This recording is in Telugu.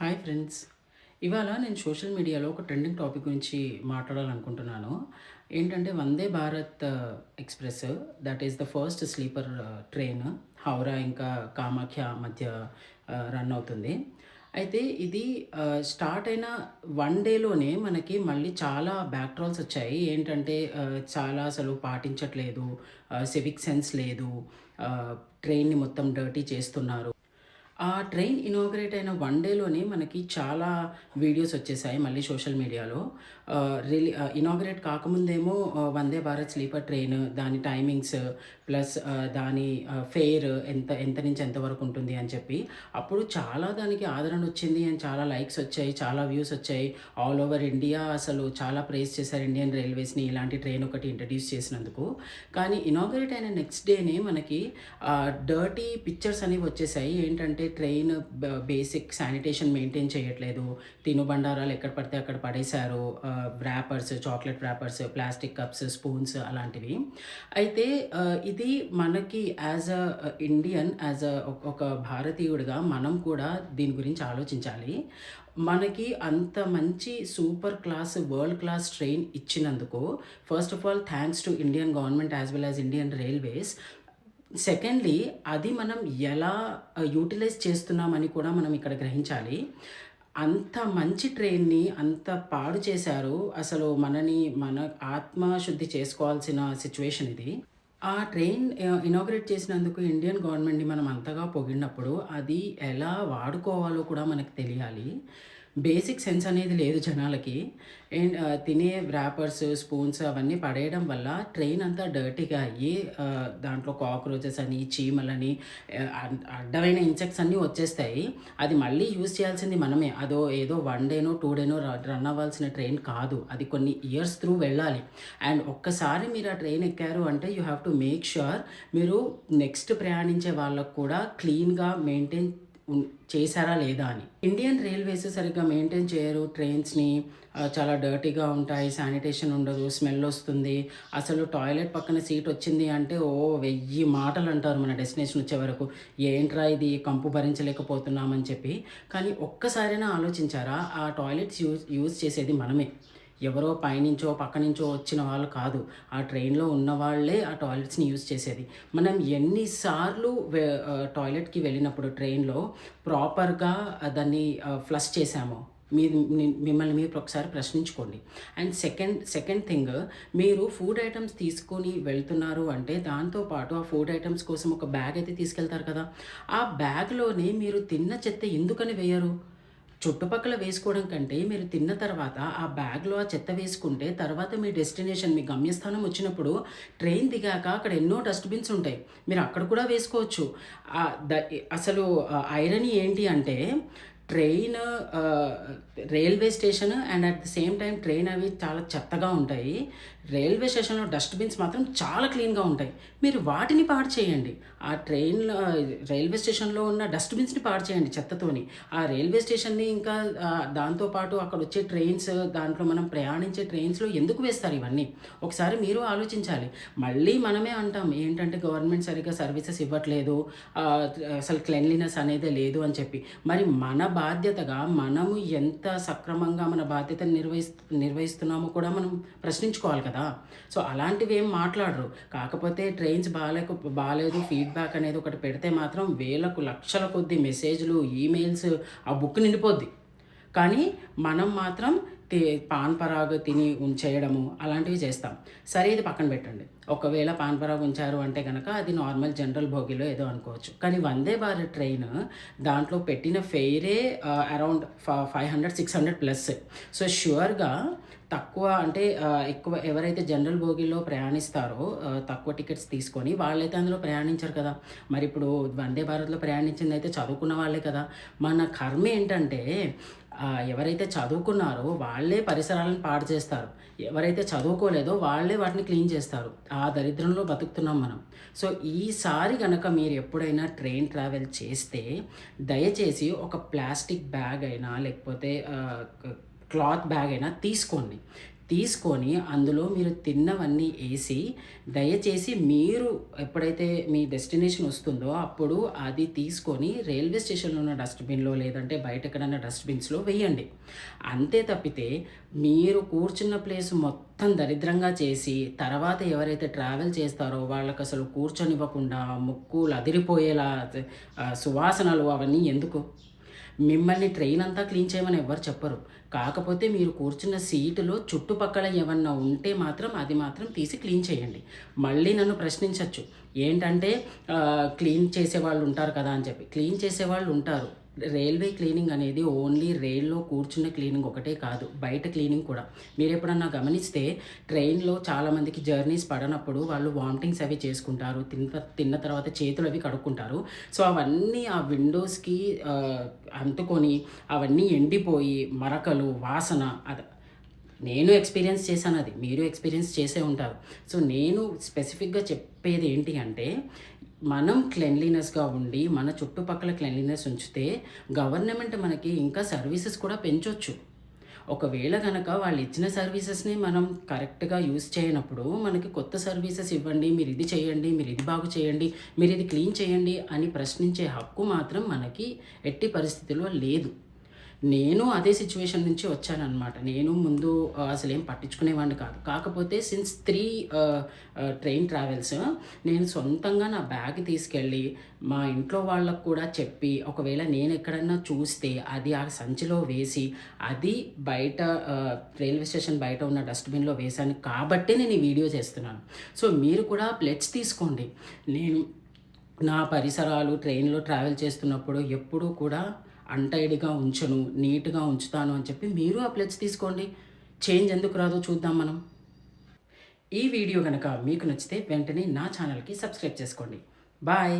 Hi friends. ఇవాళ నేను సోషల్ మీడియాలో ఒక ట్రెండింగ్ టాపిక్ గురించి మాట్లాడాలనుకుంటున్నాను. ఏంటంటే 'Vande Bharat express' that is the first sleeper train Howrah ఇంకా కామాఖ్య మధ్య రన్ అవుతుంది. అయితే ఇది స్టార్ట్ అయిన 1 డేలోనే మనకి మళ్ళీ చాలా బ్యాక్ ట్రోల్స్ వచ్చాయి. ఏంటంటే చాలా అసలు పాటించట్లేదు, సివిక్ సెన్స్ లేదు, ఆహ్, ట్రైన్‌ని మొత్తం డర్టీ చేస్తున్నారు. ఆ ట్రైన్ ఇనాగరేట్ అయిన 1 డేలోనే మనకి చాలా వీడియోస్ వచ్చేసాయి మళ్ళీ సోషల్ మీడియాలో. Inaugurate కాకముందేమో 'Vande Bharat' sleeper train దాని టైమింగ్స్ ప్లస్ దాని ఫేర్ ఎంత నుంచి ఎంత వరకు ఉంటుంది అని చెప్పి. అప్పుడు చాలా దానికి ఆదరణ వచ్చింది అండ్ చాలా లైక్స్ వచ్చాయి, చాలా వ్యూస్ వచ్చాయి. ఆల్ ఓవర్ ఇండియా అసలు చాలా ప్రైజ్ చేశారు ఇండియన్ రైల్వేస్‌ని ఇలాంటి ట్రైన్ ఒకటి ఇంట్రడ్యూస్ చేసినందుకు. కానీ ఇనాగరేట్ అయిన నెక్స్ట్ డేనే మనకి డర్టీ పిక్చర్స్ అనేవి వచ్చేసాయి. ఏంటంటే ట్రైన్ బేసిక్ శానిటేషన్ మెయింటైన్ చేయట్లేదు. తినుబండారాలు ఎక్కడ పడితే అక్కడ పడేశారు. Wrappers, chocolate wrappers, plastic cups, spoons అలాంటివి. అయితే ఇది మనకి యాజ్ ఇండియన్, ఒక భారతీయుడిగా మనం కూడా దీని గురించి ఆలోచించాలి. మనకి అంత మంచి super class, world class train ఇచ్చినందుకు first of all thanks to Indian government as well as Indian railways. Secondly అది మనం ఎలా యుటిలైజ్ చేస్తున్నామని కూడా మనం ఇక్కడ గ్రహించాలి. అంత మంచి ట్రైన్‌ని అంత పాడు చేశారు. అసలు మన ఆత్మశుద్ధి చేసుకోవాల్సిన సిట్యుయేషన్ ఇది. ఆ ట్రైన్ ఇనాగరేట్ చేసినందుకు ఇండియన్ గవర్నమెంట్‌ని మనం అంతగా పొగిడినప్పుడు అది ఎలా వాడుకోవాలో కూడా మనకు తెలియాలి. బేసిక్ సెన్స్ అనేది లేదు జనాలకి. అండ్ తినే వ్రాపర్స్, స్పూన్స్ అవన్నీ పడేయడం వల్ల ట్రైన్ అంతా డర్టీగా అయ్యి దాంట్లో కాక్రోచెస్ అని, చీమలని, అడ్డమైన ఇన్సెక్ట్స్ అన్నీ వచ్చేస్తాయి. అది మళ్ళీ యూజ్ చేయాల్సింది మనమే. ఏదో 1 డేనో, 2 డేనో రన్ అవ్వాల్సిన ట్రైన్ కాదు. అది కొన్ని ఇయర్స్ త్రూ వెళ్ళాలి. అండ్ ఒక్కసారి మీరు ఆ ట్రైన్ ఎక్కారు అంటే you have to make sure మీరు నెక్స్ట్ ప్రయాణించే వాళ్ళకి కూడా క్లీన్‌గా మెయింటైన్ చేశారా లేదా అని. ఇండియన్ రైల్వేస్ సరిగ్గా మెయింటైన్ చేయరు ట్రైన్స్‌ని. చాలా డర్టీగా ఉంటాయి. శానిటేషన్ ఉండదు. స్మెల్ వస్తుంది. అసలు టాయిలెట్ పక్కన సీట్ వచ్చింది అంటే 1000 మాటలు అంటారు మన డెస్టినేషన్ వచ్చే వరకు. ఏంట్రా ఇది కంపు భరించలేకపోతున్నామని చెప్పి. కానీ ఒక్కసారైనా ఆలోచించారా? ఆ టాయిలెట్స్ యూజ్ చేసేది మనమే. ఎవరో పైనుంచో, పక్క నుంచో వచ్చిన వాళ్ళు కాదు. ఆ ట్రైన్‌లో ఉన్నవాళ్ళే ఆ టాయిలెట్స్‌ని యూజ్ చేసేది. మనం ఎన్ని సార్లు టాయిలెట్‌కి వెళ్ళినప్పుడు ట్రైన్‌లో ప్రాపర్‌గా దాన్ని ఫ్లష్ చేశామో మిమ్మల్ని మీరు ఒకసారి ప్రశ్నించుకోండి. అండ్ సెకండ్ థింగ్, మీరు ఫుడ్ ఐటెమ్స్ తీసుకొని వెళ్తున్నారు అంటే దాంతో పాటు ఆ ఫుడ్ ఐటెమ్స్ కోసం ఒక బ్యాగ్ అయితే తీసుకెళ్తారు కదా! ఆ బ్యాగ్‌లోనే మీరు తిన్న చెత్త ఎందుకని వేయరు? చుట్టుపక్కల వేసుకోవడం కంటే మీరు తిన్న తర్వాత ఆ బ్యాగ్‌లో ఆ చెత్త వేసుకుంటే తర్వాత మీ డెస్టినేషన్, మీ గమ్యస్థానం వచ్చినప్పుడు ట్రైన్ దిగాక అక్కడ ఎన్నో డస్ట్‌బిన్స్ ఉంటాయి. మీరు అక్కడ కూడా వేసుకోవచ్చు. అసలు ఐరనీ ఏంటి అంటే ట్రైన్ ఆహ్, railway station and at the same time train అవి చాలా చెత్తగా ఉంటాయి. రైల్వే స్టేషన్‌లో డస్ట్‌బిన్స్ మాత్రం చాలా క్లీన్‌గా ఉంటాయి. మీరు వాటిని పాడు చేయండి. ఆ రైల్వే స్టేషన్‌లో ఉన్న డస్ట్‌బిన్స్‌ని పాడు చేయండి చెత్తతోని. ఆ రైల్వే స్టేషన్‌ని ఇంకా దాంతో పాటు అక్కడొచ్చే ట్రైన్స్, దాంట్లో మనం ప్రయాణించే ట్రైన్స్‌లో ఎందుకు వేస్తారు ఇవన్నీ? ఒకసారి మీరు ఆలోచించాలి. మళ్ళీ మనమే అంటాం ఏంటంటే గవర్నమెంట్ సరిగ్గా సర్వీసెస్ ఇవ్వట్లేదు. ఆహ్, అసలు క్లెన్లీనెస్ అనేదే లేదు అని చెప్పి. మరి మన బాధ్యతగా మనము ఎంత సక్రమంగా మన బాధ్యతను నిర్వహిస్తున్నామో కూడా మనం ప్రశ్నించుకోవాలి కదా! సో, అలాంటివేం మాట్లాడరు. కాకపోతే ట్రైన్స్ బాలేదు ఫీడ్‌బ్యాక్ అనేది ఒకటి పెడితే మాత్రం వేలకు లక్షల కొద్దీ మెసేజ్‌లు, ఈమెయిల్స్ ఆ బుక్ నిండిపోద్ది. కానీ మనం మాత్రం పాన్ పరాగ్ తిని ఉంచేయడము అలాంటివి చేస్తాం. సరే ఇది పక్కన పెట్టండి. ఒకవేళ పాన్ పరాగ్ ఉంచారు అంటే గనక అది నార్మల్ జనరల్ బోగీలో ఏదో అనుకోవచ్చు. కానీ వందే భారత్ ట్రైన్ దాంట్లో పెట్టిన ఫెయిరే అరౌండ్ 500, 600 ప్లస్. సో, ష్యూర్‌గా తక్కువ అంటే ఎక్కువ ఎవరైతే జనరల్ బోగీలో ప్రయాణిస్తారో తక్కువ టికెట్స్ తీసుకొని వాళ్ళైతే అందులో ప్రయాణించరు కదా! మరిప్పుడు వందే భారత్‌లో ప్రయాణించిందైతే చదువుకున్న వాళ్ళే కదా! మన కర్మ ఏంటంటే ఎవరైతే చదువుకున్నారో వాళ్ళే పరిసరాలను పాడు చేస్తారు. ఎవరైతే చదువుకోలేదో వాళ్ళే వాటిని క్లీన్ చేస్తారు. ఆ దరిద్రంలో బతుకుతున్నాం మనం. సో, ఈసారి గనక మీరు ఎప్పుడైనా ట్రైన్ ట్రావెల్ చేస్తే దయచేసి ఒక ప్లాస్టిక్ బ్యాగ్ అయినా లేకపోతే క్లాత్ బ్యాగ్ అయినా తీసుకోండి. తీసుకొని అందులో మీరు తిన్నవన్నీ వేసి దయచేసి మీరు ఎప్పుడైతే మీ డెస్టినేషన్ వస్తుందో అప్పుడు అది తీసుకొని రైల్వే స్టేషన్లో ఉన్న డస్ట్బిన్లో లేదంటే బయట ఎక్కడైనా డస్ట్బిన్స్లో వేయండి. అంతే తప్పితే మీరు కూర్చున్న ప్లేస్ మొత్తం దరిద్రంగా చేసి తర్వాత ఎవరైతే ట్రావెల్ చేస్తారో వాళ్ళకి అసలు కూర్చొనివ్వకుండా ముక్కులు అదిరిపోయేలా సువాసనలు అవన్నీ ఎందుకు? మిమ్మల్ని ట్రైన్ అంతా క్లీన్ చేయమని ఎవ్వరు చెప్పరు. కాకపోతే మీరు కూర్చున్న సీటులో చుట్టుపక్కల ఏమన్నా ఉంటే మాత్రం అది మాత్రం తీసి క్లీన్ చేయండి. మళ్ళీ నన్ను ప్రశ్నించొచ్చు. ఏంటంటే క్లీన్ చేసేవాళ్ళు ఉంటారు కదా అని చెప్పి. క్లీన్ చేసేవాళ్ళు ఉంటారు. రైల్వే క్లీనింగ్ అనేది ఓన్లీ రైల్లో కూర్చున్న క్లీనింగ్ ఒకటే కాదు, బయట క్లీనింగ్ కూడా. మీరు ఎప్పుడన్నా గమనిస్తే ట్రైన్లో చాలామందికి జర్నీస్ పడనప్పుడు వాళ్ళు వామిటింగ్స్ అవి చేసుకుంటారు, తిన్న తర్వాత చేతులు అవి కడుక్కుంటారు. సో అవన్నీ ఆ విండోస్కి అంటుకొని అవన్నీ ఎండిపోయి మరకలు వాసన నేను ఎక్స్పీరియన్స్ చేశాను, అది మీరు ఎక్స్పీరియన్స్ చేసే ఉంటారు. సో నేను స్పెసిఫిక్గా చెప్పేది ఏంటి అంటే మనం క్లెన్లీనెస్గా ఉండి మన చుట్టుపక్కల క్లెన్లీనెస్ ఉంచితే గవర్నమెంట్ మనకి ఇంకా సర్వీసెస్ కూడా పెంచొచ్చు. ఒకవేళ కనుక వాళ్ళు ఇచ్చిన సర్వీసెస్ని మనం కరెక్ట్గా యూస్ చేయనప్పుడు మనకి కొత్త సర్వీసెస్ ఇవ్వండి, మీరు ఇది చేయండి, మీరు ఇది బాగు చేయండి, మీరు ఇది క్లీన్ చేయండి అని ప్రశ్నించే హక్కు మాత్రం మనకి ఎట్టి పరిస్థితుల్లో లేదు. నేను అదే సిచ్యువేషన్ నుంచి వచ్చానన్నమాట. నేను ముందు అసలేం పట్టించుకునేవాడిని కాదు. కాకపోతే సిన్స్ 3 ట్రైన్ ట్రావెల్స్ నేను సొంతంగా నా బ్యాగ్ తీసుకెళ్ళి మా ఇంట్లో వాళ్ళకు కూడా చెప్పి ఒకవేళ నేను ఎక్కడన్నా చూస్తే అది ఆ సంచిలో వేసి అది బయట రైల్వే స్టేషన్ బయట ఉన్న డస్ట్బిన్లో వేశాను కాబట్టే నేను ఈ వీడియో చేస్తున్నాను. సో మీరు కూడా ప్లెడ్జ్ తీసుకోండి. నేను నా పరిసరాలు ట్రైన్లో ట్రావెల్ చేస్తున్నప్పుడు ఎప్పుడూ కూడా అన్‌టైడ్‌గా ఉంచను, నీట్‌గా ఉంచుతాను అని చెప్పి మీరు ఆ ప్లెడ్జ్ తీసుకోండి. చేంజ్ ఎందుకు రాదో చూద్దాం మనం. ఈ వీడియో గనక మీకు నచ్చితే వెంటనే నా ఛానల్‌కి సబ్స్క్రైబ్ చేసుకోండి. బాయ్.